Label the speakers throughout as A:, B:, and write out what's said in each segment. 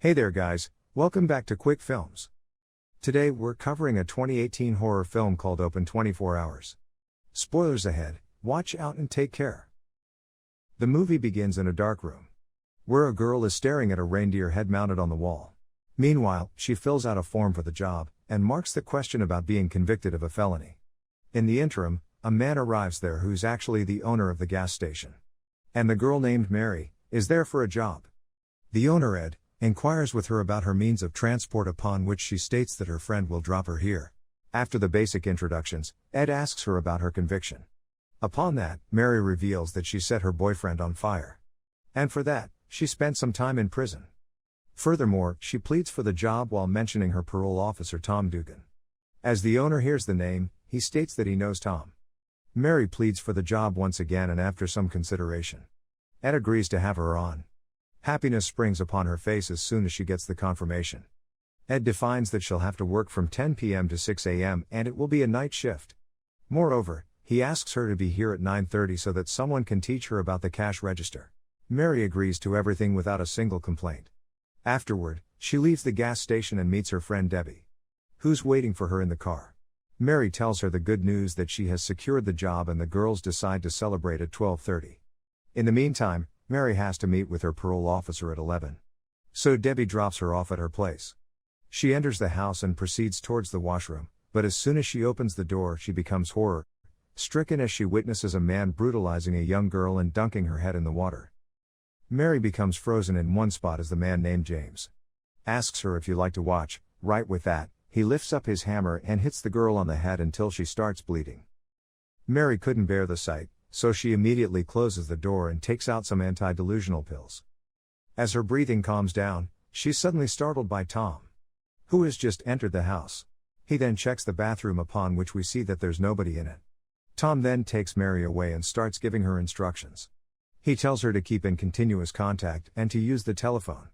A: Hey there guys, welcome back to Quick Films. Today we're covering a 2018 horror film called Open 24 Hours. Spoilers ahead, watch out and take care. The movie begins in a dark room, where a girl is staring at a reindeer head mounted on the wall. Meanwhile, she fills out a form for the job, and marks the question about being convicted of a felony. In the interim, a man arrives there who's actually the owner of the gas station. And the girl named Mary, is there for a job. The owner, Ed, inquires with her about her means of transport, upon which she states that her friend will drop her here. After the basic introductions, Ed asks her about her conviction. Upon that, Mary reveals that she set her boyfriend on fire. And for that, she spent some time in prison. Furthermore, she pleads for the job while mentioning her parole officer Tom Dugan. As the owner hears the name, he states that he knows Tom. Mary pleads for the job once again, and after some consideration, Ed agrees to have her on. Happiness springs upon her face as soon as she gets the confirmation. Ed defines that she'll have to work from 10 p.m. to 6 a.m. and it will be a night shift. Moreover, he asks her to be here at 9:30 so that someone can teach her about the cash register. Mary agrees to everything without a single complaint. Afterward, she leaves the gas station and meets her friend Debbie, who's waiting for her in the car. Mary tells her the good news that she has secured the job, and the girls decide to celebrate at 12:30. In the meantime, Mary has to meet with her parole officer at 11. So Debbie drops her off at her place. She enters the house and proceeds towards the washroom, but as soon as she opens the door, she becomes horror-stricken as she witnesses a man brutalizing a young girl and dunking her head in the water. Mary becomes frozen in one spot as the man named James asks her if you like to watch. Right with that, he lifts up his hammer and hits the girl on the head until she starts bleeding. Mary couldn't bear the sight, so she immediately closes the door and takes out some anti-delusional pills. As her breathing calms down, she's suddenly startled by Tom, who has just entered the house. He then checks the bathroom, upon which we see that there's nobody in it. Tom then takes Mary away and starts giving her instructions. He tells her to keep in continuous contact and to use the telephone.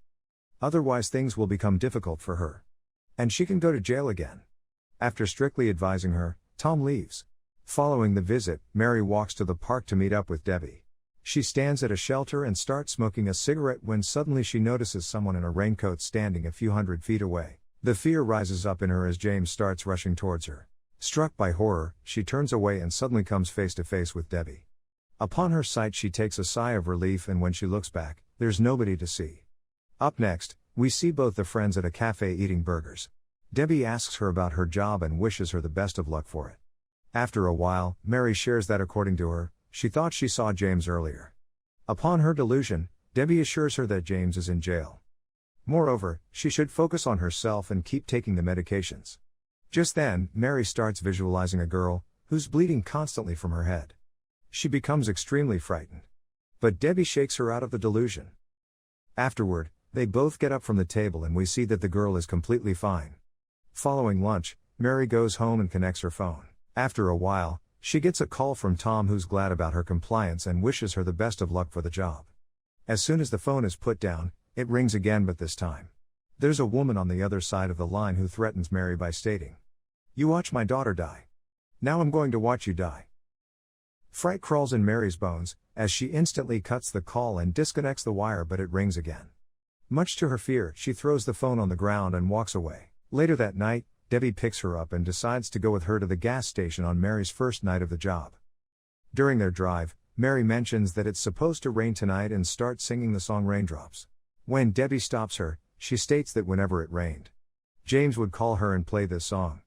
A: Otherwise things will become difficult for her, and she can go to jail again. After strictly advising her, Tom leaves. Following the visit, Mary walks to the park to meet up with Debbie. She stands at a shelter and starts smoking a cigarette when suddenly she notices someone in a raincoat standing a few hundred feet away. The fear rises up in her as James starts rushing towards her. Struck by horror, she turns away and suddenly comes face to face with Debbie. Upon her sight, she takes a sigh of relief, and when she looks back, there's nobody to see. Up next, we see both the friends at a cafe eating burgers. Debbie asks her about her job and wishes her the best of luck for it. After a while, Mary shares that according to her, she thought she saw James earlier. Upon her delusion, Debbie assures her that James is in jail. Moreover, she should focus on herself and keep taking the medications. Just then, Mary starts visualizing a girl, who's bleeding constantly from her head. She becomes extremely frightened. But Debbie shakes her out of the delusion. Afterward, they both get up from the table and we see that the girl is completely fine. Following lunch, Mary goes home and connects her phone. After a while, she gets a call from Tom, who's glad about her compliance and wishes her the best of luck for the job. As soon as the phone is put down, it rings again, but this time there's a woman on the other side of the line who threatens Mary by stating, "You watch my daughter die. Now I'm going to watch you die." Fright crawls in Mary's bones, as she instantly cuts the call and disconnects the wire, but it rings again. Much to her fear, she throws the phone on the ground and walks away. Later that night, Debbie picks her up and decides to go with her to the gas station on Mary's first night of the job. During their drive, Mary mentions that it's supposed to rain tonight and starts singing the song Raindrops. When Debbie stops her, she states that whenever it rained, James would call her and play this song.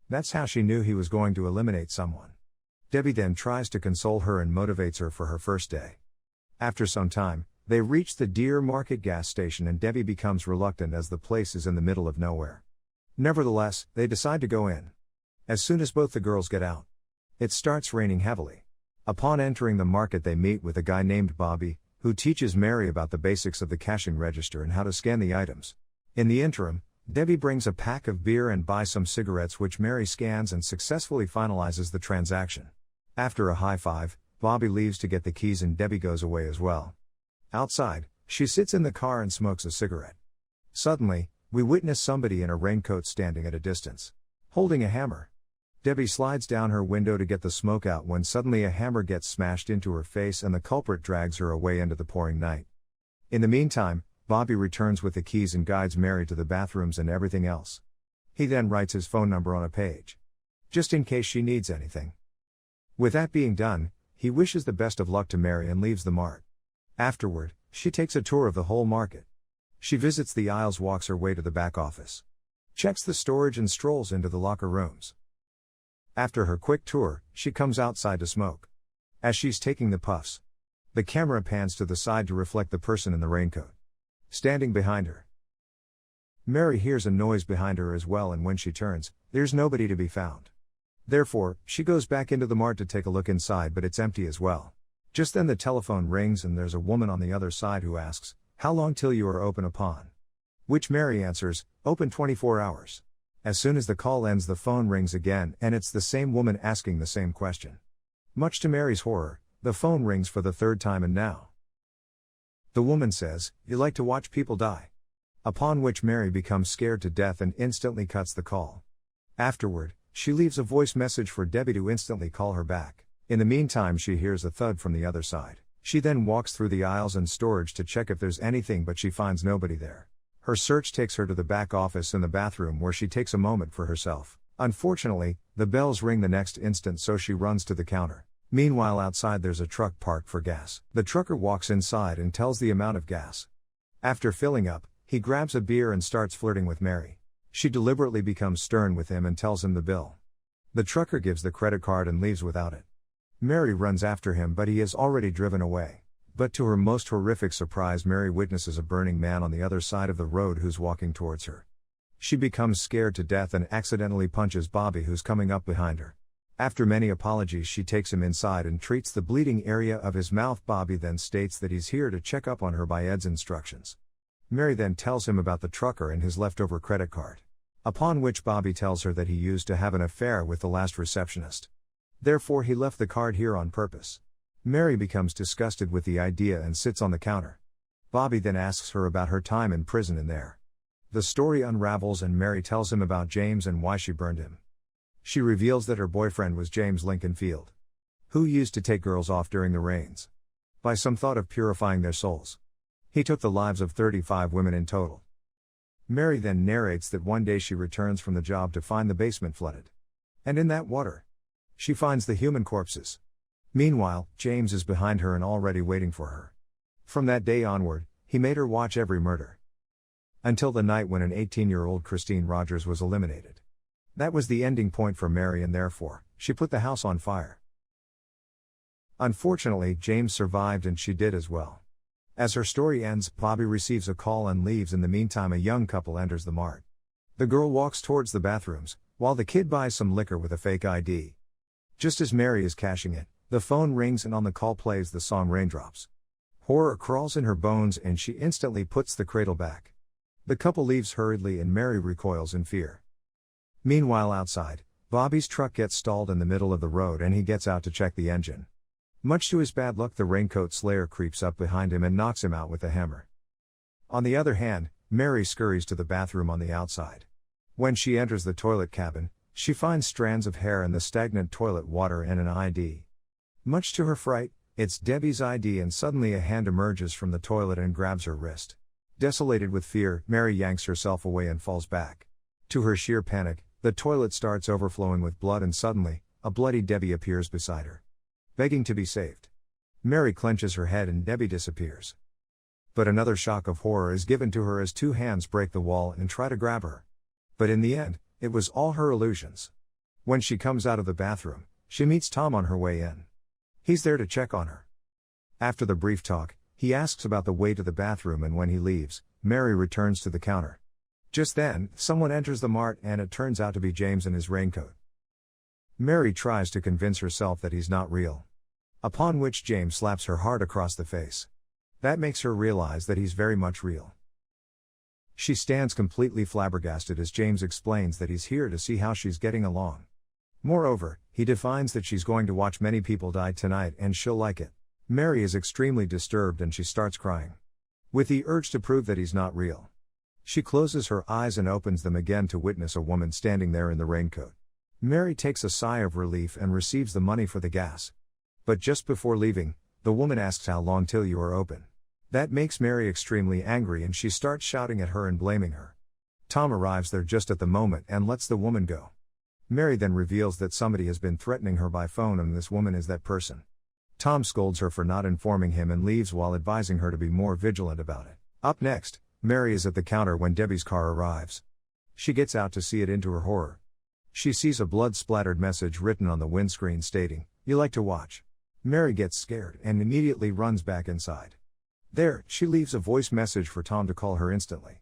A: That's how she knew he was going to eliminate someone. Debbie then tries to console her and motivates her for her first day. After some time, they reach the Deer Market gas station and Debbie becomes reluctant as the place is in the middle of nowhere. Nevertheless, they decide to go in. As soon as both the girls get out, it starts raining heavily. Upon entering the market, they meet with a guy named Bobby, who teaches Mary about the basics of the cashing register and how to scan the items. In the interim, Debbie brings a pack of beer and buys some cigarettes, which Mary scans and successfully finalizes the transaction. After a high five, Bobby leaves to get the keys and Debbie goes away as well. Outside, she sits in the car and smokes a cigarette. Suddenly, we witness somebody in a raincoat standing at a distance, holding a hammer. Debbie slides down her window to get the smoke out when suddenly a hammer gets smashed into her face and the culprit drags her away into the pouring night. In the meantime, Bobby returns with the keys and guides Mary to the bathrooms and everything else. He then writes his phone number on a page, just in case she needs anything. With that being done, he wishes the best of luck to Mary and leaves the mart. Afterward, she takes a tour of the whole market. She visits the aisles, walks her way to the back office, checks the storage and strolls into the locker rooms. After her quick tour, she comes outside to smoke. As she's taking the puffs, the camera pans to the side to reflect the person in the raincoat standing behind her. Mary hears a noise behind her as well, and when she turns, there's nobody to be found. Therefore, she goes back into the mart to take a look inside, but it's empty as well. Just then the telephone rings and there's a woman on the other side who asks, "How long till you are open?" Upon which Mary answers, "Open 24 hours. As soon as the call ends, the phone rings again, and it's the same woman asking the same question. Much to Mary's horror, the phone rings for the third time, and now the woman says, "You like to watch people die?" Upon which Mary becomes scared to death and instantly cuts the call. Afterward, she leaves a voice message for Debbie to instantly call her back. In the meantime, she hears a thud from the other side. She then walks through the aisles and storage to check if there's anything, but she finds nobody there. Her search takes her to the back office in the bathroom, where she takes a moment for herself. Unfortunately, the bells ring the next instant, so she runs to the counter. Meanwhile, outside there's a truck parked for gas. The trucker walks inside and tells the amount of gas. After filling up, he grabs a beer and starts flirting with Mary. She deliberately becomes stern with him and tells him the bill. The trucker gives the credit card and leaves without it. Mary runs after him, but he has already driven away. But to her most horrific surprise, Mary witnesses a burning man on the other side of the road who's walking towards her. She becomes scared to death and accidentally punches Bobby, who's coming up behind her. After many apologies, she takes him inside and treats the bleeding area of his mouth. Bobby then states that he's here to check up on her by Ed's instructions. Mary then tells him about the trucker and his leftover credit card. Upon which Bobby tells her that he used to have an affair with the last receptionist. Therefore, he left the card here on purpose. Mary becomes disgusted with the idea and sits on the counter. Bobby then asks her about her time in prison in there. The story unravels and Mary tells him about James and why she burned him. She reveals that her boyfriend was James Lincoln Field, who used to take girls off during the rains, by some thought of purifying their souls. He took the lives of 35 women in total. Mary then narrates that one day she returns from the job to find the basement flooded. And in that water, she finds the human corpses. Meanwhile, James is behind her and already waiting for her. From that day onward, he made her watch every murder. Until the night when an 18-year-old Christine Rogers was eliminated. That was the ending point for Mary, and therefore, she put the house on fire. Unfortunately, James survived and she did as well. As her story ends, Bobby receives a call and leaves. In the meantime, a young couple enters the mart. The girl walks towards the bathrooms, while the kid buys some liquor with a fake ID. Just as Mary is cashing it, the phone rings and on the call plays the song Raindrops. Horror crawls in her bones and she instantly puts the cradle back. The couple leaves hurriedly and Mary recoils in fear. Meanwhile, outside, Bobby's truck gets stalled in the middle of the road and he gets out to check the engine. Much to his bad luck, the raincoat slayer creeps up behind him and knocks him out with a hammer. On the other hand, Mary scurries to the bathroom on the outside. When she enters the toilet cabin, she finds strands of hair in the stagnant toilet water and an ID. Much to her fright, it's Debbie's ID, and suddenly a hand emerges from the toilet and grabs her wrist. Desolated with fear, Mary yanks herself away and falls back. To her sheer panic, the toilet starts overflowing with blood and suddenly, a bloody Debbie appears beside her, begging to be saved. Mary clenches her head and Debbie disappears. But another shock of horror is given to her as two hands break the wall and try to grab her. But in the end, it was all her illusions. When she comes out of the bathroom, she meets Tom on her way in. He's there to check on her. After the brief talk, he asks about the way to the bathroom, and when he leaves, Mary returns to the counter. Just then, someone enters the mart and it turns out to be James in his raincoat. Mary tries to convince herself that he's not real. Upon which James slaps her hard across the face. That makes her realize that he's very much real. She stands completely flabbergasted as James explains that he's here to see how she's getting along. Moreover, he defines that she's going to watch many people die tonight and she'll like it. Mary is extremely disturbed and she starts crying, with the urge to prove that he's not real. She closes her eyes and opens them again to witness a woman standing there in the raincoat. Mary takes a sigh of relief and receives the money for the gas. But just before leaving, the woman asks, "How long till you are open?" That makes Mary extremely angry and she starts shouting at her and blaming her. Tom arrives there just at the moment and lets the woman go. Mary then reveals that somebody has been threatening her by phone and this woman is that person. Tom scolds her for not informing him and leaves while advising her to be more vigilant about it. Up next, Mary is at the counter when Debbie's car arrives. She gets out to see it into her horror. She sees a blood-splattered message written on the windscreen stating, "You like to watch." Mary gets scared and immediately runs back inside. There, she leaves a voice message for Tom to call her instantly.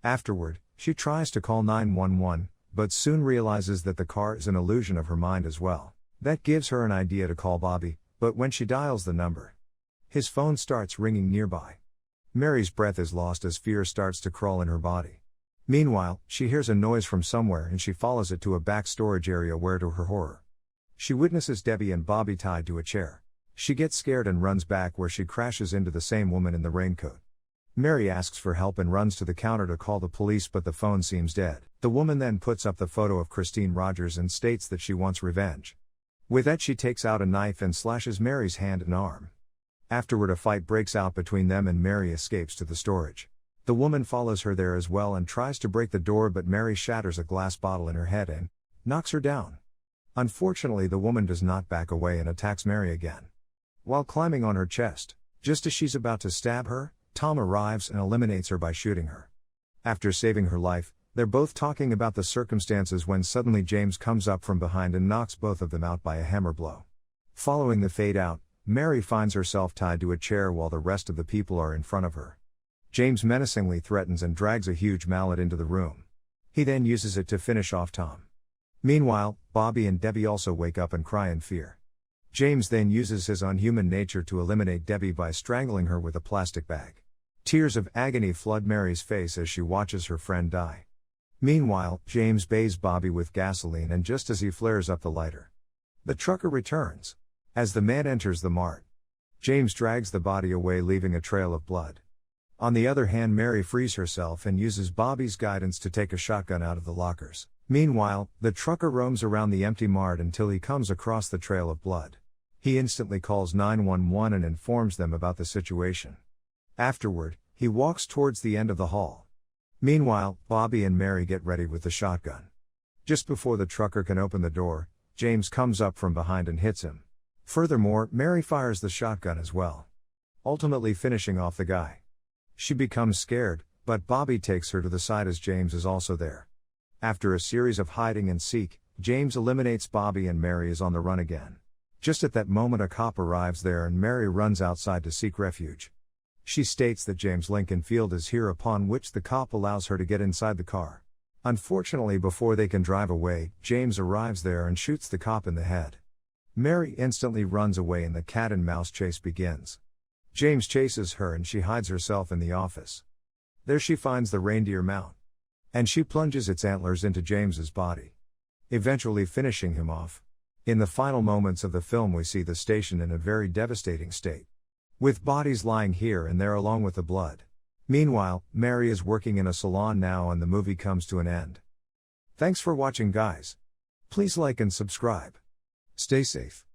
A: Afterward, she tries to call 911, but soon realizes that the car is an illusion of her mind as well. That gives her an idea to call Bobby, but when she dials the number, his phone starts ringing nearby. Mary's breath is lost as fear starts to crawl in her body. Meanwhile, she hears a noise from somewhere and she follows it to a back storage area where, to her horror, she witnesses Debbie and Bobby tied to a chair. She gets scared and runs back where she crashes into the same woman in the raincoat. Mary asks for help and runs to the counter to call the police, but the phone seems dead. The woman then puts up the photo of Christine Rogers and states that she wants revenge. With that, she takes out a knife and slashes Mary's hand and arm. Afterward, a fight breaks out between them and Mary escapes to the storage. The woman follows her there as well and tries to break the door, but Mary shatters a glass bottle in her head and knocks her down. Unfortunately, the woman does not back away and attacks Mary again, while climbing on her chest. Just as she's about to stab her, Tom arrives and eliminates her by shooting her. After saving her life, they're both talking about the circumstances when suddenly James comes up from behind and knocks both of them out by a hammer blow. Following the fade out, Mary finds herself tied to a chair while the rest of the people are in front of her. James menacingly threatens and drags a huge mallet into the room. He then uses it to finish off Tom. Meanwhile, Bobby and Debbie also wake up and cry in fear. James then uses his unhuman nature to eliminate Debbie by strangling her with a plastic bag. Tears of agony flood Mary's face as she watches her friend die. Meanwhile, James bathes Bobby with gasoline, and just as he flares up the lighter, the trucker returns. As the man enters the mart, James drags the body away, leaving a trail of blood. On the other hand, Mary frees herself and uses Bobby's guidance to take a shotgun out of the lockers. Meanwhile, the trucker roams around the empty mart until he comes across the trail of blood. He instantly calls 911 and informs them about the situation. Afterward, he walks towards the end of the hall. Meanwhile, Bobby and Mary get ready with the shotgun. Just before the trucker can open the door, James comes up from behind and hits him. Furthermore, Mary fires the shotgun as well, ultimately finishing off the guy. She becomes scared, but Bobby takes her to the side as James is also there. After a series of hiding and seek, James eliminates Bobby and Mary is on the run again. Just at that moment, a cop arrives there and Mary runs outside to seek refuge. She states that James Lincoln Field is here, upon which the cop allows her to get inside the car. Unfortunately, before they can drive away, James arrives there and shoots the cop in the head. Mary instantly runs away and the cat and mouse chase begins. James chases her and she hides herself in the office. There she finds the reindeer mount, and she plunges its antlers into James's body, eventually finishing him off. In the final moments of the film, we see the station in a very devastating state, with bodies lying here and there along with the blood. Meanwhile, Mary is working in a salon now and the movie comes to an end. Thanks for watching, guys. Please like and subscribe. Stay safe.